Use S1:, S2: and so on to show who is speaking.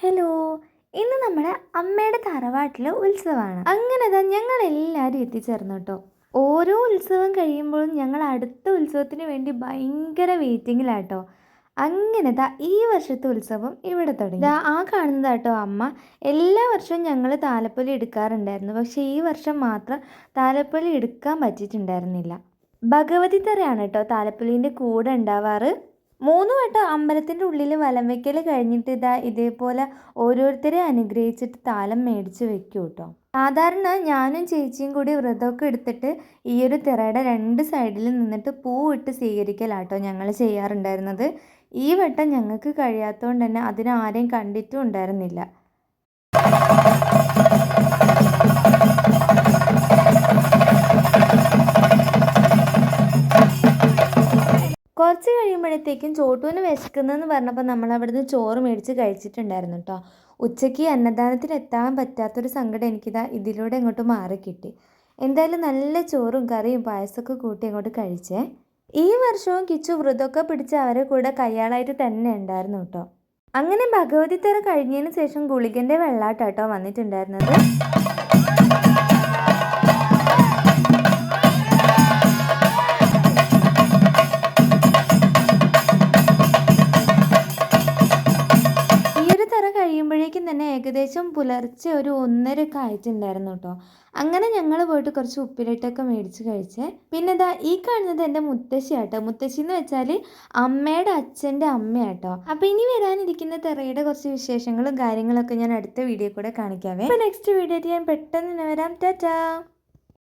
S1: Hello, ഇന്ന് നമ്മുടെ അമ്മയുടെ തറവാട്ടിലെ ഉത്സവമാണ്. അങ്ങനെ ഞങ്ങൾ എല്ലാവരും എത്തിച്ചേർന്നു കേട്ടോ. ഓരോ ഉത്സവം കഴിയുമ്പോഴും ഞങ്ങൾ അടുത്ത ഉത്സവത്തിന് വേണ്ടി ഭയങ്കര വെയിറ്റിങ്ങിലാട്ടോ. അങ്ങനെ ഈ വർഷത്തെ ഉത്സവം ഇവിടെ തുടങ്ങി. ആ കാണുന്നതാട്ടോ അമ്മ. എല്ലാ വർഷവും ഞങ്ങൾ താലപ്പൊലി എടുക്കാറുണ്ടായിരുന്നു, പക്ഷേ ഈ വർഷം മാത്രം താലപ്പൊലി എടുക്കാൻ പറ്റിയിട്ടുണ്ടായിരുന്നില്ല. ഭഗവതി തറയാണ് കേട്ടോ താലപ്പൊലീൻ്റെ കൂടെ ഉണ്ടാവാറ്. 3 വട്ടം അമ്പലത്തിൻ്റെ ഉള്ളിൽ വലം വയ്ക്കൽ കഴിഞ്ഞിട്ട് ഇതേപോലെ ഓരോരുത്തരെ അനുഗ്രഹിച്ചിട്ട് താലം മേടിച്ച് വെക്കും കേട്ടോ. സാധാരണ ഞാനും ചേച്ചിയും കൂടി വ്രതമൊക്കെ എടുത്തിട്ട് ഈ ഒരു തിറയുടെ 2 സൈഡിൽ നിന്നിട്ട് പൂവിട്ട് സ്വീകരിക്കലാട്ടോ ഞങ്ങൾ ചെയ്യാറുണ്ടായിരുന്നത്. ഈ വട്ടം ഞങ്ങൾക്ക് കഴിയാത്തതുകൊണ്ട് തന്നെ അതിനാരെയും കണ്ടിട്ടും ഉണ്ടായിരുന്നില്ല. കുറച്ച് കഴിയുമ്പോഴത്തേക്കും ചോട്ടൂന് വിശക്കുന്നതെന്ന് പറഞ്ഞപ്പോൾ നമ്മൾ അവിടുന്ന് ചോറ് മേടിച്ച് കഴിച്ചിട്ടുണ്ടായിരുന്നു കേട്ടോ. ഉച്ചയ്ക്ക് അന്നദാനത്തിന് എത്താൻ പറ്റാത്തൊരു സങ്കടം ഇതിലൂടെ അങ്ങോട്ട് മാറി കിട്ടി. എന്തായാലും നല്ല ചോറും കറിയും പായസമൊക്കെ കൂട്ടി അങ്ങോട്ട് കഴിച്ചേ. ഈ വർഷവും കിച്ചു വ്രതമൊക്കെ പിടിച്ച് അവരെ കൂടെ കയ്യാളായിട്ട് തന്നെ ഉണ്ടായിരുന്നു കേട്ടോ. അങ്ങനെ ഭഗവതി തറ കഴിഞ്ഞതിന് ശേഷം ഗുളികൻ്റെ വെള്ളാട്ടാട്ടോ വന്നിട്ടുണ്ടായിരുന്നത്. കഴിയുമ്പോഴേക്കും തന്നെ ഏകദേശം പുലർച്ചെ ഒരു 1:30 ഒക്കെ ആയിട്ടുണ്ടായിരുന്നു കേട്ടോ. അങ്ങനെ ഞങ്ങൾ പോയിട്ട് കുറച്ച് ഉപ്പിലിട്ടൊക്കെ മേടിച്ച് കഴിച്ചേ. പിന്നെ ഈ കാണുന്നത് എൻ്റെ മുത്തശ്ശിയാട്ടോ. മുത്തശ്ശി എന്ന് വെച്ചാൽ അമ്മയുടെ അച്ഛൻ്റെ അമ്മയാട്ടോ. അപ്പോൾ ഇനി വരാനിരിക്കുന്ന തെറയുടെ കുറച്ച് വിശേഷങ്ങളും കാര്യങ്ങളൊക്കെ ഞാൻ അടുത്ത വീഡിയോ കൂടെ കാണിക്കാവേ. അപ്പോൾ നെക്സ്റ്റ് വീഡിയോ ഞാൻ പെട്ടെന്ന് തന്നെ വരാം. ടാറ്റാ.